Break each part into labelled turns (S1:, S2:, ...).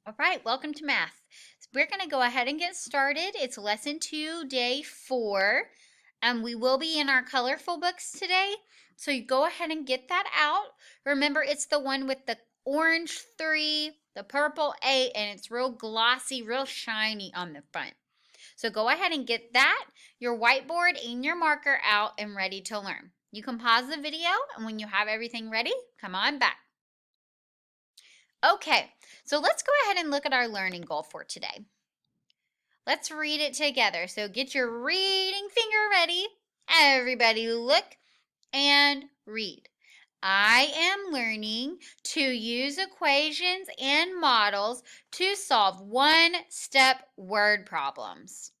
S1: All right, welcome to math. So we're going to go ahead and get started. It's lesson 2, day 4. We will be in our colorful books today. So you go ahead and get that out. Remember, it's the one with the orange 3, the purple 8, and it's real glossy, real shiny on the front. So go ahead and get that, your whiteboard, and your marker out and ready to learn. You can pause the video, and when you have everything ready, come on back. Okay, so let's go ahead and look at our learning goal for today. Let's read it together. So get your reading finger ready. Everybody look and read. I am learning to use equations and models to solve one-step word problems.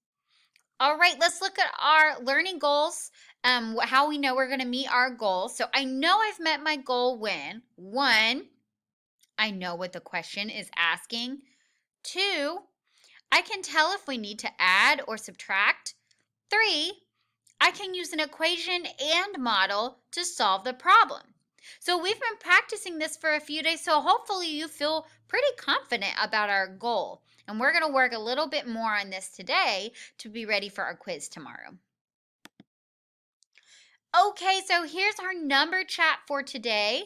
S1: All right, let's look at our learning goals, how we know we're going to meet our goals. So I know I've met my goal when, 1, I know what the question is asking. 2, I can tell if we need to add or subtract. 3, I can use an equation and model to solve the problem. So we've been practicing this for a few days, so hopefully you feel pretty confident about our goal. And we're going to work a little bit more on this today to be ready for our quiz tomorrow. Okay, so here's our number chat for today.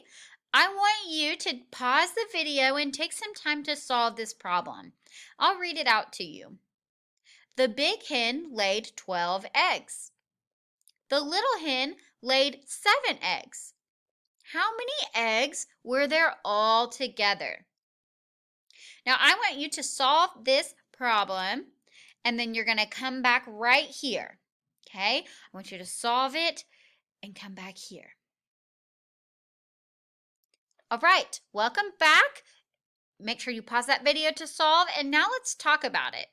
S1: I want you to pause the video and take some time to solve this problem. I'll read it out to you. The big hen laid 12 eggs. The little hen laid 7 eggs. How many eggs were there all together? Now, I want you to solve this problem, and then you're going to come back right here. Okay? I want you to solve it and come back here. All right, welcome back. Make sure you pause that video to solve, and now let's talk about it.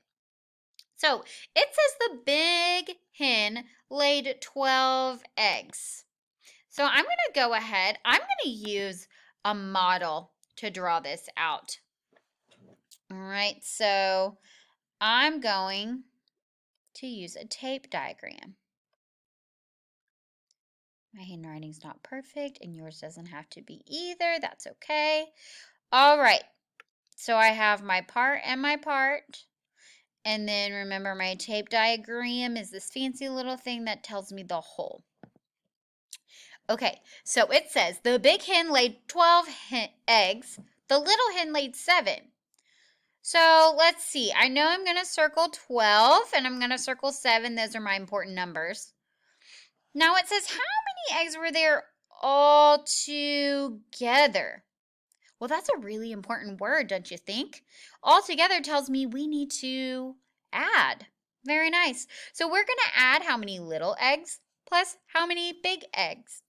S1: So it says the big hen laid 12 eggs. So I'm going to go ahead. I'm going to use a model to draw this out. All right, so I'm going to use a tape diagram. My handwriting's not perfect, and yours doesn't have to be either. That's okay. All right, so I have my part and my part. And then remember, my tape diagram is this fancy little thing that tells me the whole. Okay, so it says the big hen laid 12 eggs. The little hen laid 7. So let's see. I know I'm going to circle 12 and I'm going to circle 7. Those are my important numbers. Now it says how many eggs were there all together? Well, that's a really important word, don't you think? All together tells me we need to add. Very nice. So we're going to add how many little eggs plus how many big eggs.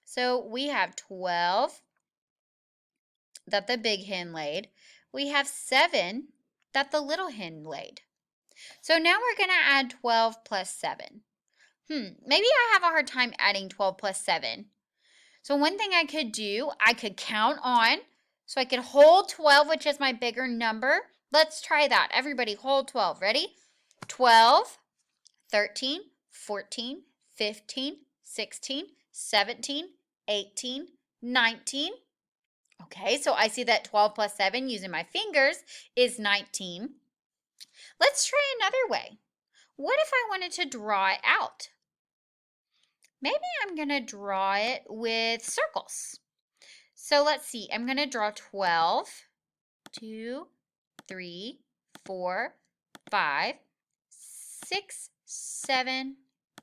S1: So we have 12 that the big hen laid. We have 7 that the little hen laid. So now we're going to add 12 plus 7. Maybe I have a hard time adding 12 plus 7. So one thing I could do, I could count on. So I could hold 12, which is my bigger number. Let's try that. Everybody hold 12. Ready? 12, 13, 14, 15, 16, 17, 18, 19. Okay, so I see that 12 plus 7 using my fingers is 19. Let's try another way. What if I wanted to draw it out? Maybe I'm going to draw it with circles. So let's see. I'm going to draw 12, 2, 3, 4, 5, 6, 7,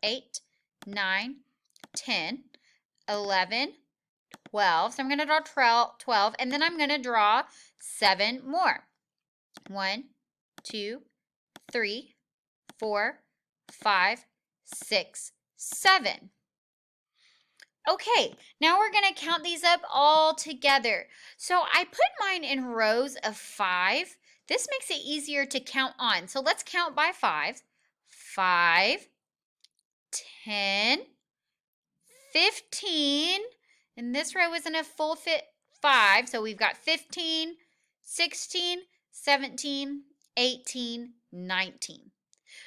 S1: 8, 9, 10, 11, 12. So I'm going to draw 12, and then I'm going to draw 7 more. 1, 2, 3, 4, 5, 6, 7. Okay, now we're going to count these up all together. So I put mine in rows of 5. This makes it easier to count on. So let's count by 5. 5, 10, 15. And this row isn't a full fit 5. So we've got 15, 16, 17, 18, 19.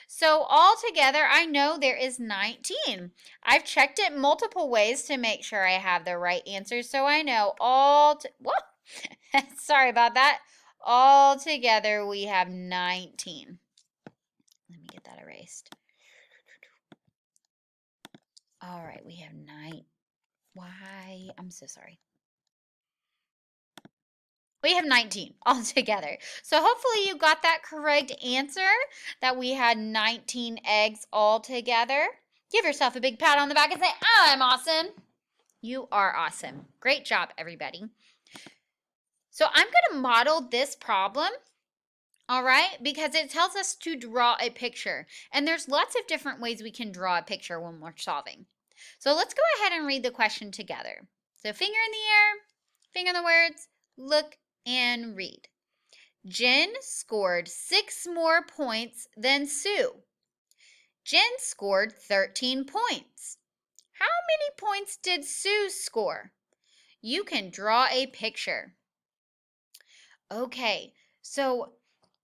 S1: So all together, I know there is 19. I've checked it multiple ways to make sure I have the right answer. So I know sorry about that. All together, we have 19. Let me get that erased. All right, we have 9. Why? I'm so sorry. We have 19 altogether. So hopefully you got that correct answer, that we had 19 eggs altogether. Give yourself a big pat on the back and say, I'm awesome. You are awesome. Great job, everybody. So I'm going to model this problem, all right, because it tells us to draw a picture. And there's lots of different ways we can draw a picture when we're solving. So let's go ahead and read the question together. So finger in the air, finger in the words, look and read. Jen scored 6 more points than Sue. Jen scored 13 points. How many points did Sue score? You can draw a picture. Okay, so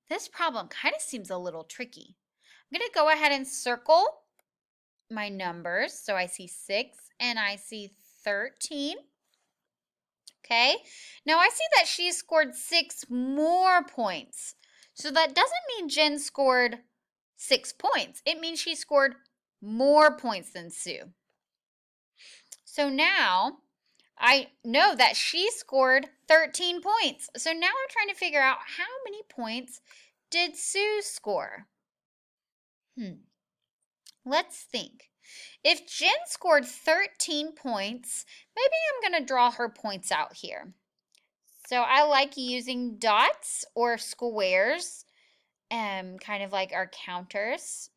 S1: this problem kind of seems a little tricky. I'm going to go ahead and circle my numbers. So I see 6 and I see 13. Okay, now I see that she scored 6 more points. So that doesn't mean Jen scored 6 points. It means she scored more points than Sue. So now I know that she scored 13 points. So now I'm trying to figure out how many points did Sue score? Let's think. If Jen scored 13 points, maybe I'm going to draw her points out here. So I like using dots or squares, kind of like our counters.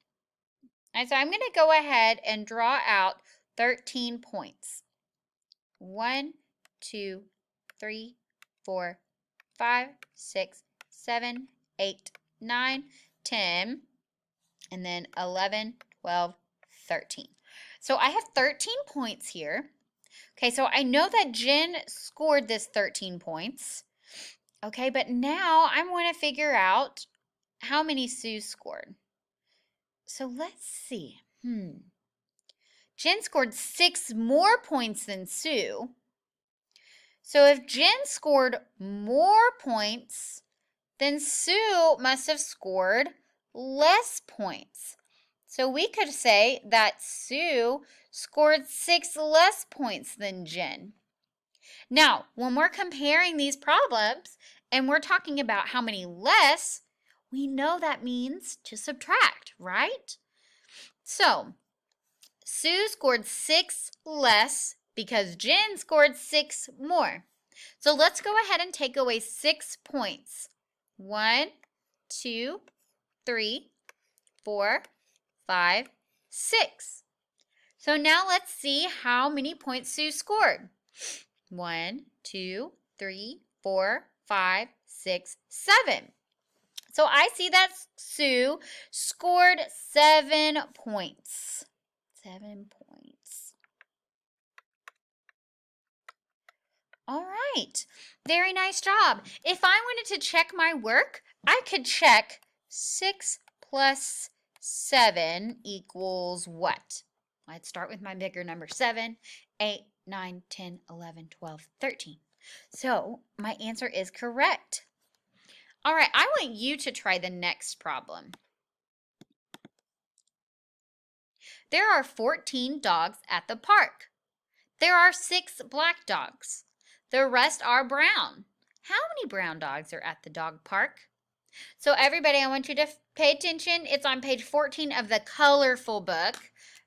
S1: And so I'm going to go ahead and draw out 13 points. 1, 2, 3, 4, 5, 6, 7, 8, 9, 10, and then 11, 12, 13. So I have 13 points here. Okay, so I know that Jen scored this 13 points. Okay, but now I want to figure out how many Sue scored. So let's see. Jen scored 6 more points than Sue. So if Jen scored more points, then Sue must have scored less points. So we could say that Sue scored 6 less points than Jen. Now, when we're comparing these problems and we're talking about how many less, we know that means to subtract, right? So, Sue scored 6 less because Jen scored 6 more. So let's go ahead and take away 6 points. 1, 2, 3, 4, 5, 6. So now let's see how many points Sue scored. 1, 2, 3, 4, 5, 6, 7. So I see that Sue scored 7 points. 7 points. All right. Very nice job. If I wanted to check my work, I could check 6 plus 7 equals what? Let's start with my bigger number. 7, 8, 9, 10, 11, 12, 13. So my answer is correct. All right, I want you to try the next problem. There are 14 dogs at the park. There are 6 black dogs. The rest are brown. How many brown dogs are at the dog park? So everybody, I want you to pay attention. It's on page 14 of the colorful book.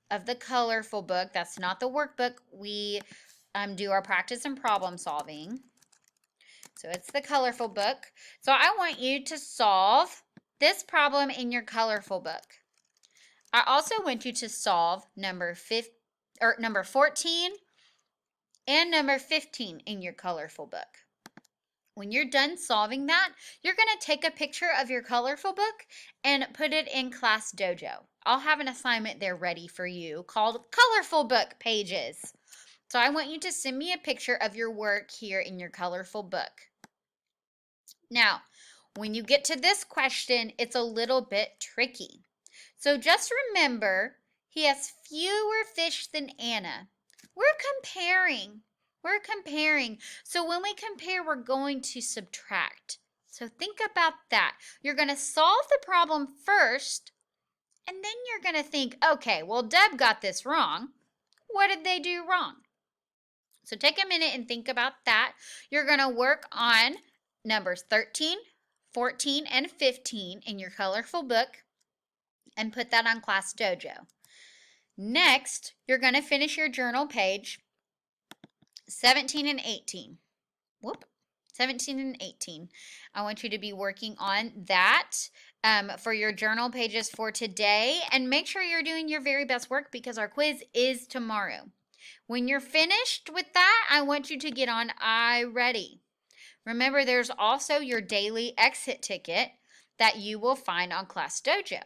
S1: That's not the workbook. We do our practice and problem solving. So it's the colorful book. So I want you to solve this problem in your colorful book. I also want you to solve number 14 and number 15 in your colorful book. When you're done solving that, you're going to take a picture of your colorful book and put it in Class Dojo. I'll have an assignment there ready for you called Colorful Book Pages. So I want you to send me a picture of your work here in your colorful book. Now, when you get to this question, it's a little bit tricky. So just remember, he has fewer fish than Anna. We're comparing. So when we compare, we're going to subtract. So think about that. You're going to solve the problem first, and then you're going to think, okay, well, Deb got this wrong. What did they do wrong? So take a minute and think about that. You're going to work on numbers 13, 14, and 15 in your colorful book and put that on Class Dojo. Next, you're going to finish your journal page 17 and 18. Whoop. 17 and 18. I want you to be working on that for your journal pages for today. And make sure you're doing your very best work because our quiz is tomorrow. When you're finished with that, I want you to get on iReady. Remember, there's also your daily exit ticket that you will find on Class Dojo.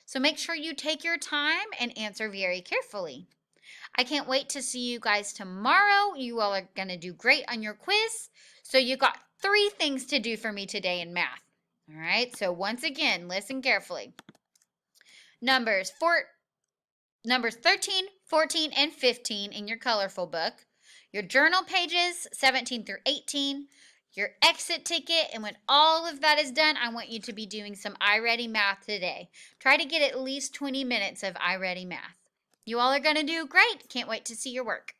S1: So make sure you take your time and answer very carefully. I can't wait to see you guys tomorrow. You all are going to do great on your quiz. So you got 3 things to do for me today in math. All right, so once again, listen carefully. Numbers 13, 14, and 15 in your colorful book. Your journal pages 17 through 18. Your exit ticket, and when all of that is done, I want you to be doing some iReady math today. Try to get at least 20 minutes of iReady math. You all are going to do great. Can't wait to see your work.